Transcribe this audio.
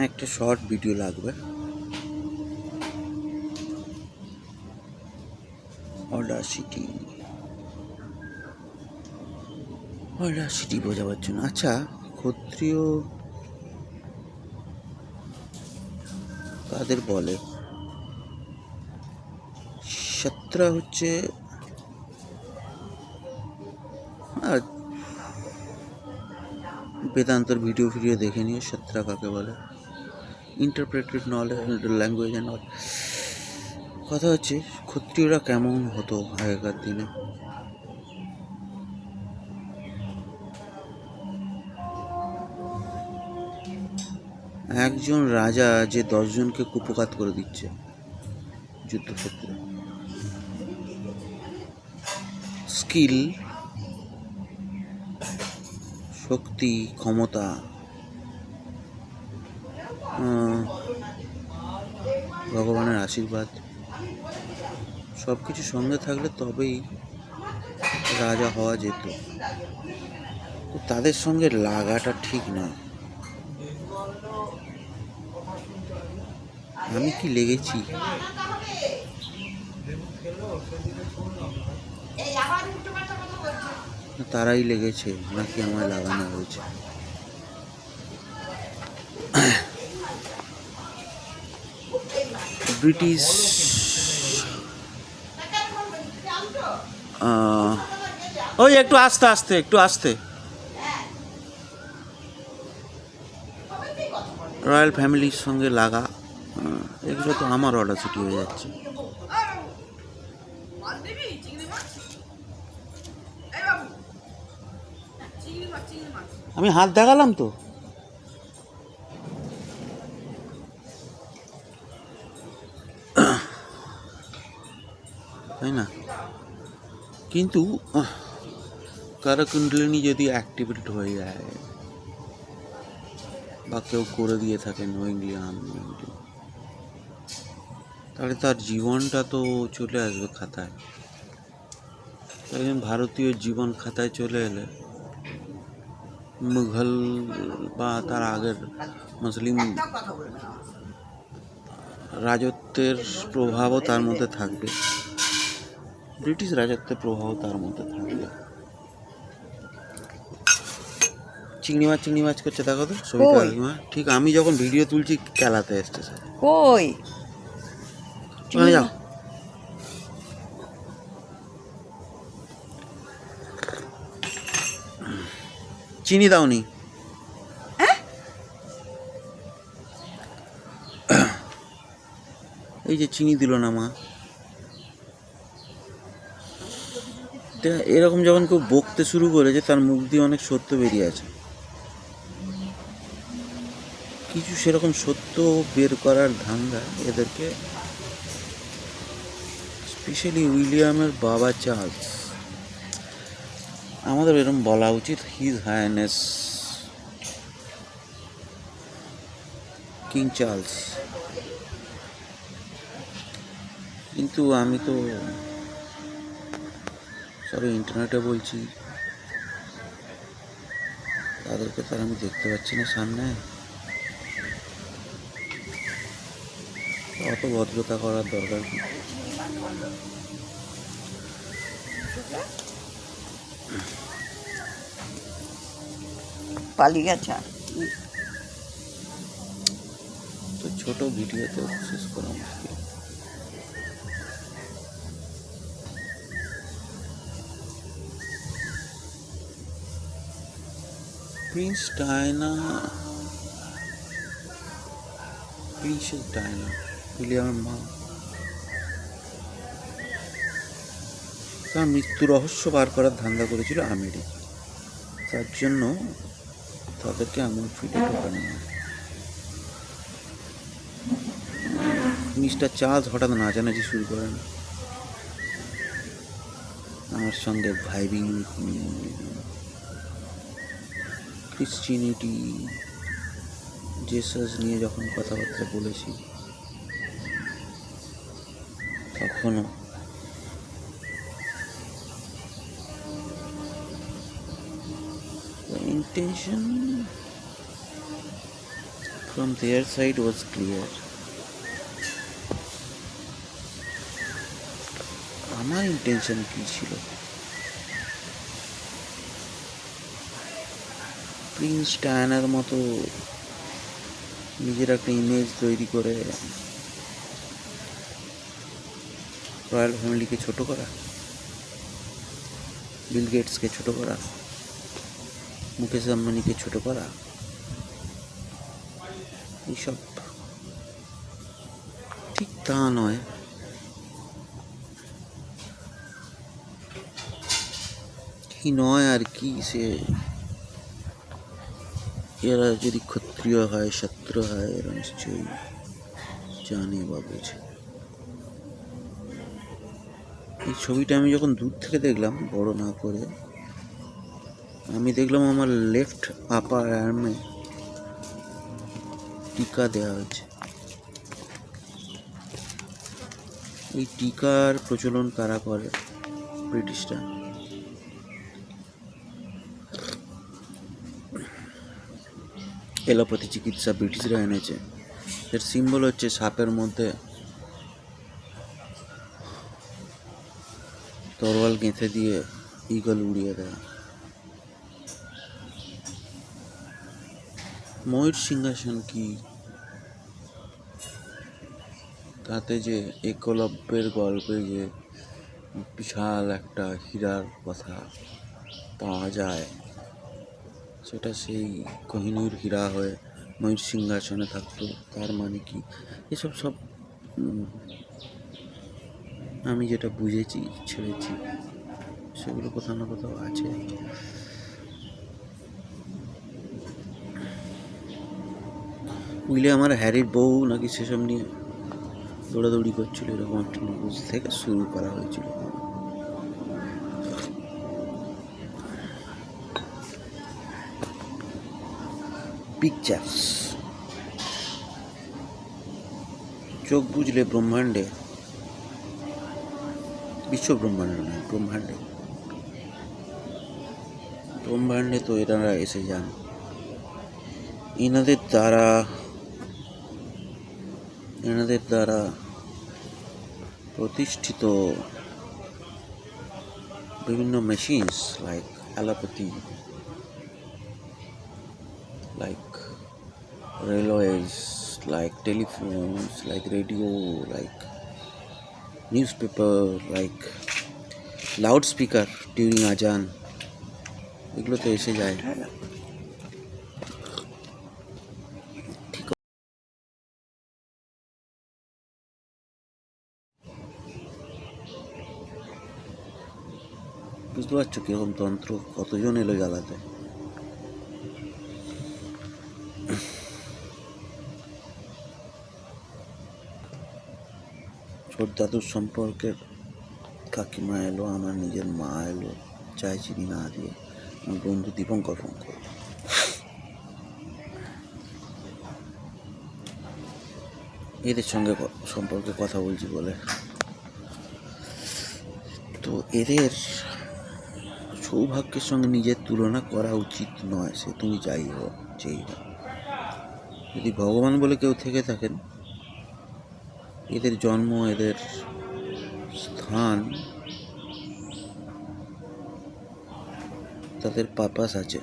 একটা short video লাগবে। Audacity বোঝাবার জন্য। আচ্ছা, ক্ষত্রিয় কাদের বলে? সত্রা হচ্ছে, আর বেদান্তর ভিডিও দেখে নিয়ে সত্রা কাকে বলে, interpreted knowledge language and all. কথা হচ্ছে ক্ষত্রিয়রা কেমন হতো আগেকার দিনে। একজন রাজা যে 10 জনকে কুপকাত করে দিচ্ছে যুদ্ধক্ষেত্রে, স্কিল, শক্তি, ক্ষমতা, ভগবানের আশীর্বাদ সব কিছু সঙ্গে থাকলে তবেই রাজা হওয়া যেত। তো তাদের সঙ্গে লাগাটা ঠিক নয়। আমি কি লেগেছি? তারাই লেগেছে নাকি আমায় লাগানো হয়েছে? ব্রিটিশ ওই একটু আস্তে রয়্যাল ফ্যামিলির সঙ্গে লাগা, এগুলো তো আমার অডাসিটি হয়ে যাচ্ছে। আমি হাত দেখালাম তো। তাই না? কিন্তু কারাকুণ্ডলিনী যদি অ্যাক্টিভেট হয়ে যায় বা কেউ করে দিয়ে থাকে নোয়িংলি আননোয়িংলি, তাহলে তার জীবনটা তো চলে আসবে খাতায়। একজন ভারতীয় জীবন খাতায় চলে এলে মুঘল বা তার আগের মুসলিম রাজত্বের প্রভাবও তার মধ্যে থাকবে, ব্রিটিশ রাজত্বের প্রভাবও তার মধ্যে থাকবে। চিংড়ি মাছ করছে, দেখো তো সবিতা কাকিমা। ঠিক আমি যখন ভিডিও তুলছি খেলাতে এসছে স্যার। কই যাও, চিনি দাওনি? এই যে চিনি দিল না মা। এরকম যখন কেউ বকতে শুরু করেছে তার মুখ দিয়ে অনেক সত্য বেরিয়ে আছে। কিছু সেরকম সত্য বের করার ধান্দা এদেরকে, স্পেশালি উইলিয়ামের বাবা চার্লস। আমাদের এরকম বলা উচিত হিজ হাইনেস কিং চার্লস। কিন্তু আমি তো সবাই ইন্টারনেটে বলছি, তাদেরকে তার আমি দেখতে পাচ্ছি না সামনে। অত ভদ্রতা করার দরকার কি? পালিয়ে গেছে তো ছোট ভিডিওতে শেষ করা মুশকিল। প্রিন্সেস ডায়না উইলিয়ামের মা, তার মৃত্যু রহস্য বার করার ধান্দা করেছিল আমেরিকা। তার জন্য তাদেরকে এমন ফিটে ঢোকানো হয়। মিস্টার চার্লস হঠাৎ নাচানাচি শুরু করেন আমার সঙ্গে, ভাইবিং ক্রিশ্চিয়ানিটি জেসাস নিয়ে যখন কথাবার্তা বলেছি তখনও intention from their side was clear. আমার ইন্টেনশন কি ছিল? প্রিন্স ডায়ানার মতো নিজের একটা ইমেজ তৈরি করে রয়্যাল ফ্যামিলিকে ছোট করা, বিল গেটসকে ছোট করা, মুকেশ আম্বানিকে ছোট করা, এইসব ঠিক তা নয়। কি নয় আর কি, সে এরা যদি ক্ষত্রিয় হয়, শত্রু হয়, এরা নিশ্চয়ই জানে বা বোঝে। এই ছবিটা আমি যখন দূর থেকে দেখলাম, বড় না করে, আমি দেখলাম আমার লেফট আপার আর্মে টিকা দেওয়া হয়েছে। এই টিকার প্রচলন কারা করে? ব্রিটিশরা। এলোপ্যাথি চিকিৎসা ব্রিটিশরা এনেছে। এর সিম্বল হচ্ছে সাপের মধ্যে তরোয়াল গেঁথে দিয়ে ঈগল উড়িয়ে দেয়। ময়ূর সিংহাসন কি? তাতে যে একলব্যের গল্পে যে বিশাল একটা হীরার কথা পাওয়া যায়, সেটা সেই কোহিনূর হীরা হয়ে ময়ূর সিংহাসনে থাকতো, তার মানে কি? এসব সব আমি যেটা বুঝেছি, ছেড়েছি, সেগুলো কোথাও না কোথাও আছে। উইলিয়াম আর হ্যারির বউ নাকি সেসব নিয়ে দৌড়াদৌড়ি করছিল, এরকম একটা নিউজ থেকে শুরু করা হয়েছিল। পিকচার্স, চোখ বুঝলে ব্রহ্মাণ্ডে, বিশ্ব ব্রহ্মাণ্ডে নয়, ব্রহ্মাণ্ডে তো এনারা এসে যান। এনাদের দ্বারা প্রতিষ্ঠিত বিভিন্ন machines like allopathy, like railways, like telephones, like radio, like newspaper, like loudspeaker during আজান, এগুলো তো এসে যায়। বুঝতে পারছো কিরকম তন্ত্র? কতজন এলো জ্বালাতে। ছোট দাদুর সম্পর্কের কাকিমা এলো, আমার নিজের মা এলো, চায় চিনি না দিয়ে, আমার বন্ধু দীপঙ্কর ফোন করল। এদের সঙ্গে সম্পর্কে কথা বলছি বলে। তো এদের সৌভাগ্যের সঙ্গে নিজের তুলনা করা উচিত নয়, সে তুমি যাই হোক, যেই হোক। যদি ভগবান বলে কেউ থেকে থাকেন, এদের জন্ম, এদের স্থান, তাদের পারপাস আছে।